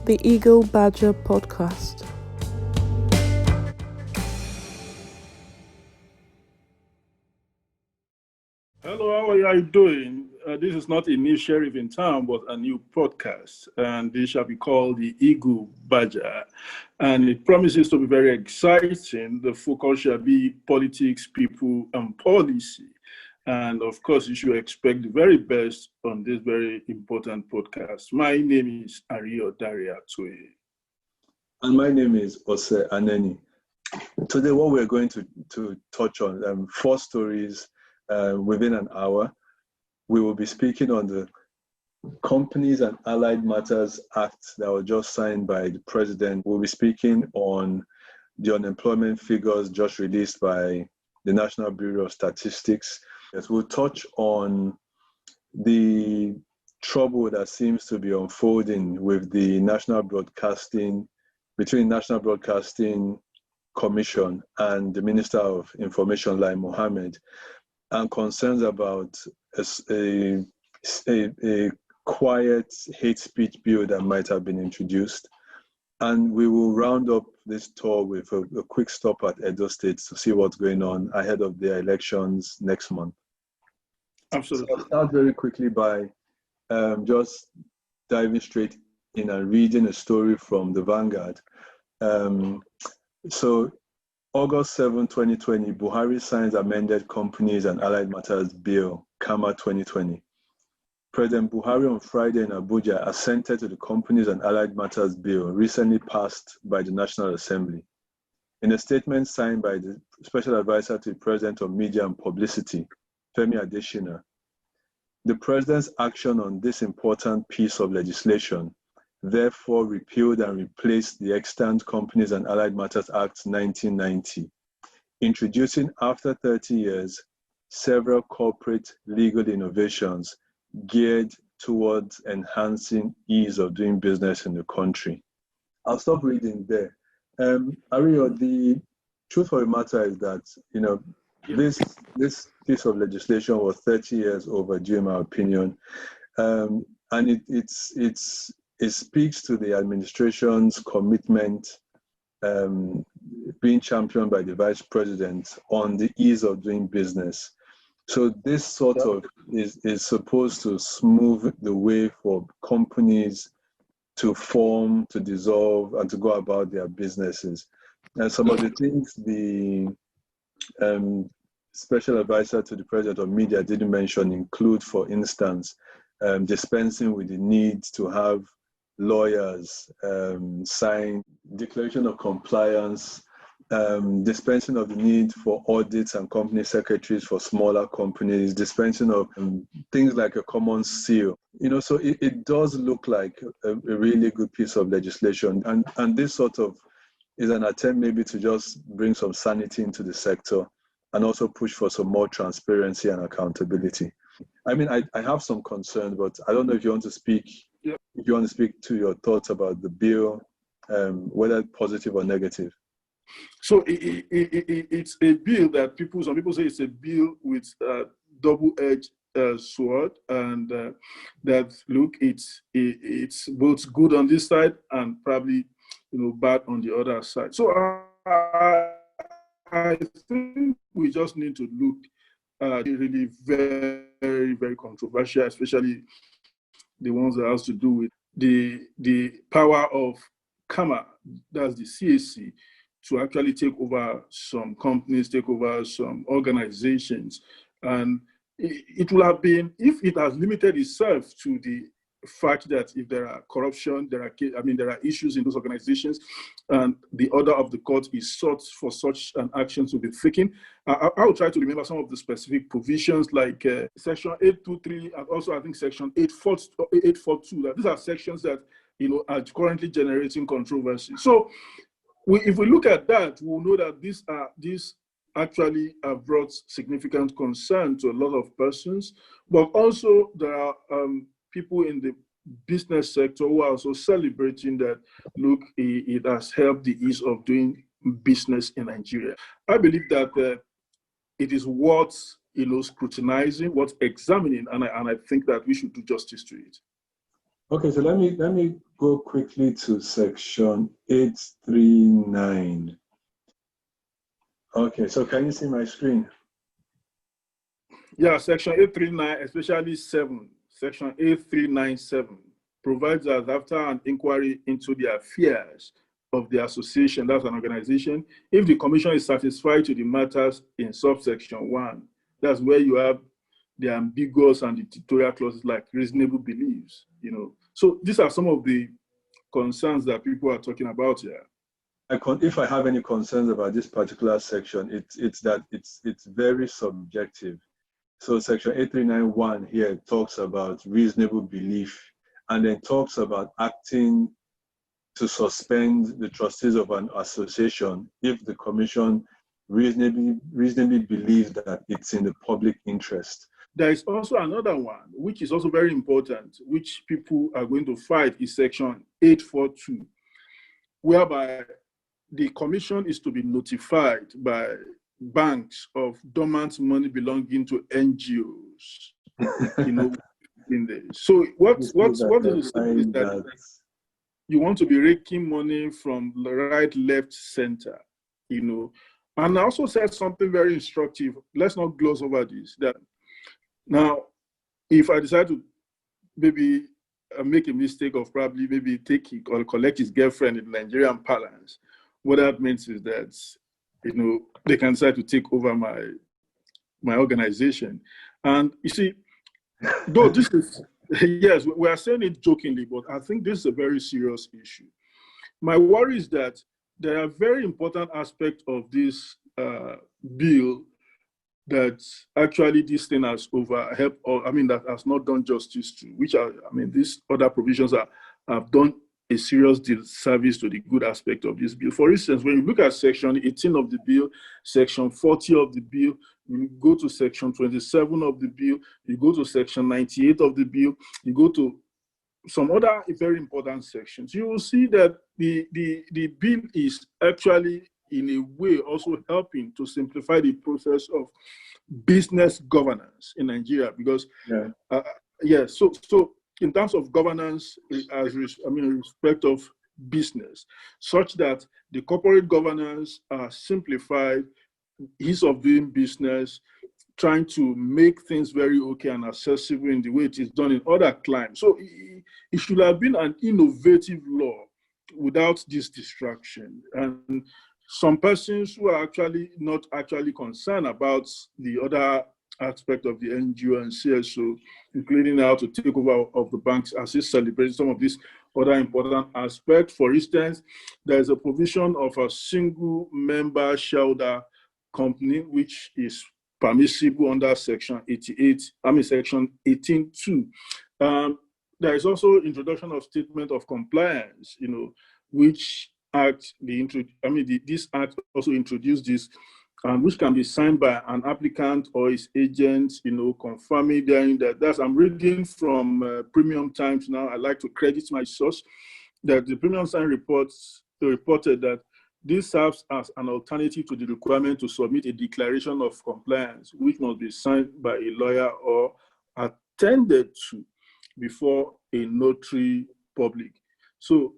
the Eagle Badger podcast. Hello, how are you doing? This is not a new sheriff in town, but a new podcast, and this shall be called the Eagle Badger. And it promises to be very exciting. The focus shall be politics, people, and policy. And of course, you should expect the very best on this very important podcast. My name is Ariyo Dare-Atoye. And my name is Anenih. Today, what we're going to touch on, 4 stories within an hour. We will be speaking on the Companies and Allied Matters Act that was just signed by the President. We'll be speaking on the unemployment figures just released by the National Bureau of Statistics. Yes, we'll touch on the trouble that seems to be unfolding with the between National Broadcasting Commission and the Minister of Information, Lai Mohammed, and concerns about a quiet hate speech bill that might have been introduced. And we will round up this tour with a quick stop at Edo State to see what's going on ahead of the elections next month. Absolutely. So I'll start very quickly by just diving straight in and reading a story from the Vanguard. So August 7, 2020, Buhari signs amended Companies and Allied Matters Bill, CAMA 2020. President Buhari on Friday in Abuja assented to the Companies and Allied Matters Bill recently passed by the National Assembly. In a statement signed by the Special Advisor to the President of Media and Publicity, Femi Adesina, the President's action on this important piece of legislation therefore repealed and replaced the extant Companies and Allied Matters Act 1990, introducing after 30 years several corporate legal innovations geared towards enhancing ease of doing business in the country. I'll stop reading there. Ariyo, the truth of the matter is that, this piece of legislation was 30 years overdue, in my opinion, and it speaks to the administration's commitment being championed by the Vice President on the ease of doing business. So this sort of is supposed to smooth the way for companies to form, to dissolve, and to go about their businesses. And some of the things the Special Advisor to the President of Media didn't mention include, for instance, dispensing with the need to have lawyers sign declaration of compliance, dispensing of the need for audits and company secretaries for smaller companies, dispensing of things like a common seal. So it does look like a really good piece of legislation. And this sort of is an attempt maybe to just bring some sanity into the sector and also push for some more transparency and accountability. I mean, I have some concerns, but I don't know if you want to speak. Yep. If you want to speak to your thoughts about the bill, whether positive or negative. So it's a bill that some people say it's a bill with a double-edged sword, and that look, it's both good on this side and probably bad on the other side. So I think we just need to look really very, very controversial, especially the ones that has to do with the power of CAMA, that's the CAC, to actually take over some companies, take over some organizations. And it will have been, if it has limited itself to the fact that if there are corruption, there are issues in those organizations, and the order of the court is sought for such an action to be taken. I will try to remember some of the specific provisions, like Section 823, and also I think Section 842. That these are sections that are currently generating controversy. So, if we look at that, we'll know that these actually have brought significant concern to a lot of persons, but also there are people in the business sector who are also celebrating that, look, it has helped the ease of doing business in Nigeria. I believe that it is worth scrutinizing, worth examining, and I think that we should do justice to it. Okay, so let me go quickly to section 839. Okay, so can you see my screen? Yeah, section 839, especially 7, section 8397, provides that after an inquiry into the affairs of the association, that's an organization, if the commission is satisfied to the matters in subsection 1, that's where you have the ambiguous and the tutorial clauses like reasonable beliefs, So these are some of the concerns that people are talking about here. If I have any concerns about this particular section, it's that it's very subjective. So section 8391 here talks about reasonable belief, and then talks about acting to suspend the trustees of an association if the commission reasonably believes that it's in the public interest. There is also another one, which is also very important, which people are going to fight, is section 842, whereby the commission is to be notified by banks of dormant money belonging to NGOs. In there. So what is that you want to be raking money from the right, left, center, And I also said something very instructive. Let's not gloss over this. That now, if I decide to maybe make a mistake of probably maybe take or collect his girlfriend in Nigerian parlance, what that means is that they can decide to take over my organization. And you see, though this is yes, we are saying it jokingly, but I think this is a very serious issue. My worry is that there are very important aspects of this bill that actually this thing has that has not done justice to, which these other provisions have done a serious disservice to the good aspect of this bill. For instance, when you look at section 18 of the bill, section 40 of the bill, you go to section 27 of the bill, you go to section 98 of the bill, you go to some other very important sections, you will see that the bill is actually in a way also helping to simplify the process of business governance in Nigeria, because so in terms of governance in respect of business, such that the corporate governance are simplified, ease of doing business, trying to make things very okay and accessible in the way it is done in other climes. So it should have been an innovative law without this distraction. And some persons who are actually not actually concerned about the other aspect of the NGO and CSO, including how to take over of the banks, as it celebrates some of these other important aspects. For instance, there is a provision of a single member shareholder company, which is permissible under section 18.2. There is also introduction of statement of compliance, which act this act also introduced this, which can be signed by an applicant or his agent, confirming that. I'm reading from Premium Times now. I like to credit my source that the Premium Times reported that this serves as an alternative to the requirement to submit a declaration of compliance, which must be signed by a lawyer or attended to before a notary public. So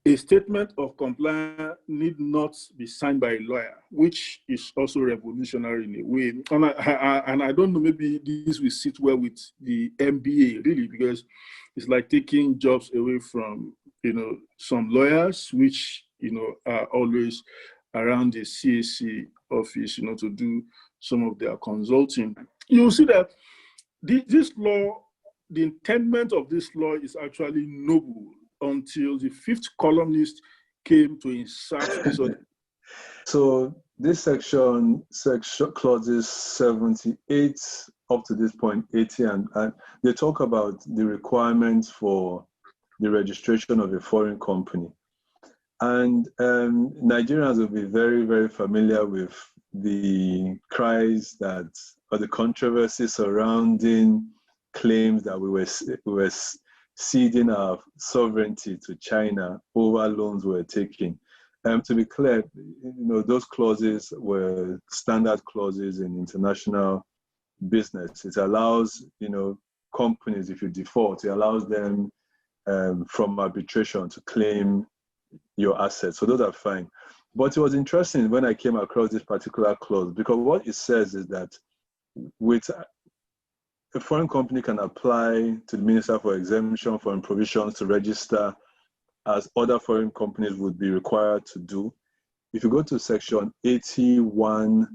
a statement of compliance need not be signed by a lawyer, which is also revolutionary in a way. And I don't know, maybe this will sit well with the MBA, really, because it's like taking jobs away from, some lawyers, which, are always around the CAC office, to do some of their consulting. You'll see that this law, the intent of this law is actually noble, until the fifth columnist came to insert this. So this section clauses 78 up to this point, 80, and they talk about the requirements for the registration of a foreign company. And Nigerians will be very, very familiar with the cries or the controversy surrounding claims that we were ceding our sovereignty to China over loans we were taking. To be clear, those clauses were standard clauses in international business. It allows, companies, if you default, it allows them from arbitration to claim your assets. So those are fine. But it was interesting when I came across this particular clause, because what it says is that with a foreign company can apply to the Minister for Exemption foreign provisions to register as other foreign companies would be required to do. If you go to section 81B,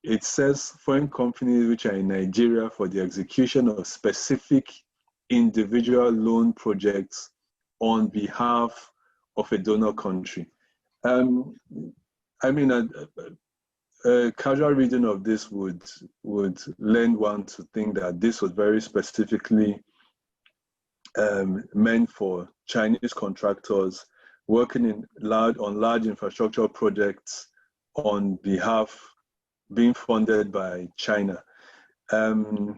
it says foreign companies which are in Nigeria for the execution of specific individual loan projects on behalf of a donor country. I mean, a casual reading of this would lend one to think that this was very specifically meant for Chinese contractors working on large infrastructure projects on behalf, being funded by China. And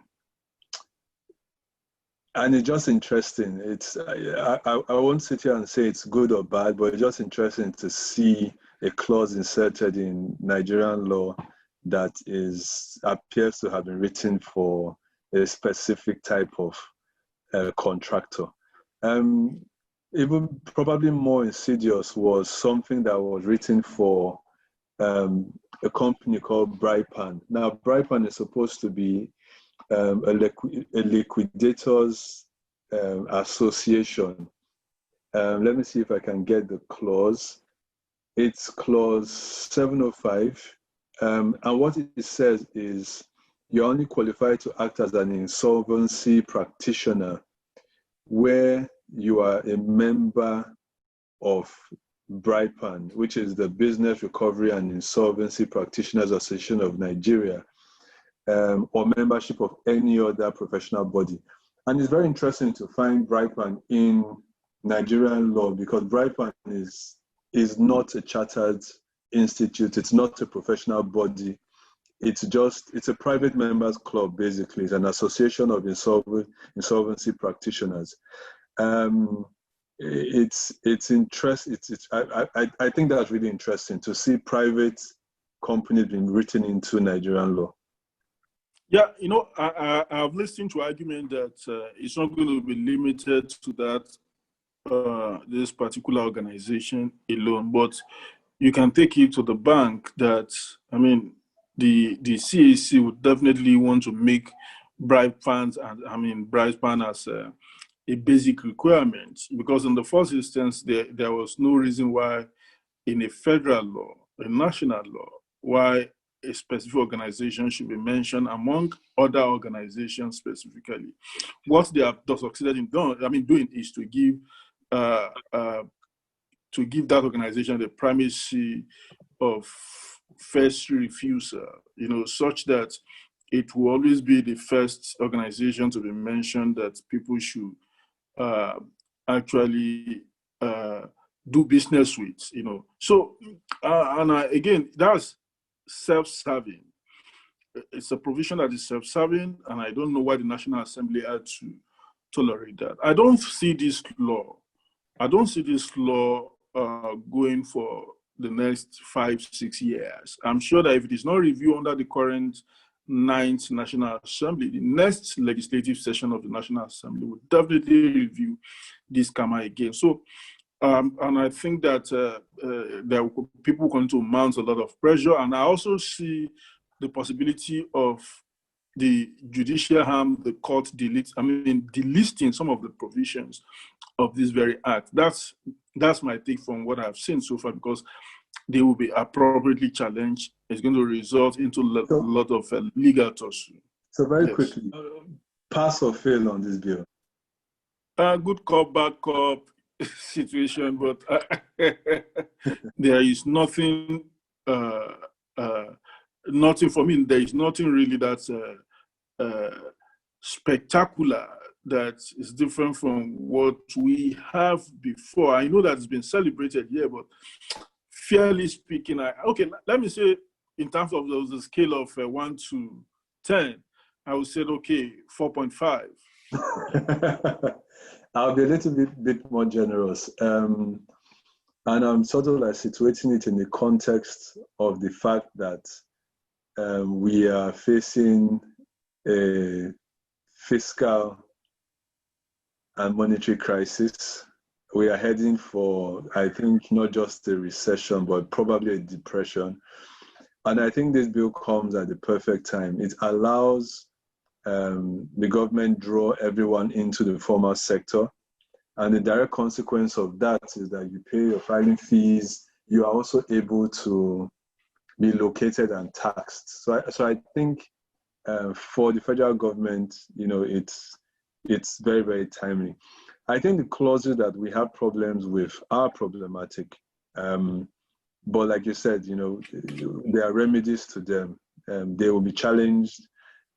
it's just interesting. I won't sit here and say it's good or bad, but it's just interesting to see a clause inserted in Nigerian law that appears to have been written for a specific type of contractor. Even probably more insidious was something that was written for a company called Braipan. Now, Braipan is supposed to be a liquidators association. Let me see if I can get the clause. It's clause 705. And what it says is you're only qualified to act as an insolvency practitioner where you are a member of Braipan, which is the Business Recovery and Insolvency Practitioners Association of Nigeria, or membership of any other professional body. And it's very interesting to find Braipan in Nigerian law, because Braipan is not a chartered institute, it's not a professional body, it's a private members club, basically. It's an association of insolvency practitioners. It's interesting. I think that's really interesting to see private companies being written into Nigerian law. Yeah, I've listened to argument that it's not going to be limited to that this particular organization alone, but you can take it to the bank that, I mean, the CAC would definitely want to make Braipan as a basic requirement, because in the first instance, there was no reason why in a federal law, a national law, why a specific organization should be mentioned among other organizations specifically. What they have succeeded in doing is to give that organization the primacy of first refusal, such that it will always be the first organization to be mentioned that people should actually do business with, So, again, that's self-serving. It's a provision that is self-serving, and I don't know why the National Assembly had to tolerate that. I don't see this law going for the next 5-6 years. I'm sure that if it is not reviewed under the current 9th National Assembly, the next legislative session of the National Assembly will definitely review this CAMA again. So, and I think that people going to mount a lot of pressure, and I also see the possibility of the judicial arm, the court delisting some of the provisions of this very act. That's my take from what I've seen so far, because they will be appropriately challenged. It's going to result into a lot of legal tussle. So very quickly, pass or fail on this bill? Good cop, bad cop situation, but there is nothing for me. There is nothing really that's spectacular that is different from what we have before. I know that it's been celebrated here, but fairly speaking, let me say, in terms of the scale of 1 to 10, I would say, 4.5. I'll be a little bit more generous. And I'm sort of like situating it in the context of the fact that we are facing a fiscal and monetary crisis. We are heading for, I think, not just a recession, but probably a depression. And I think this bill comes at the perfect time. It allows the government draw everyone into the formal sector. And the direct consequence of that is that you pay your filing fees. You are also able to be located and taxed. So I think for the federal government, it's very, very timely. I think the clauses that we have problems with are problematic. But like you said, there are remedies to them. They will be challenged.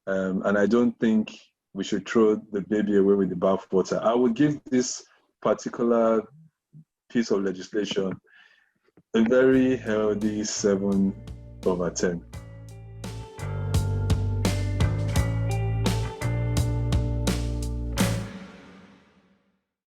And I don't think we should throw the baby away with the bathwater. I would give this particular piece of legislation a very healthy 7/10.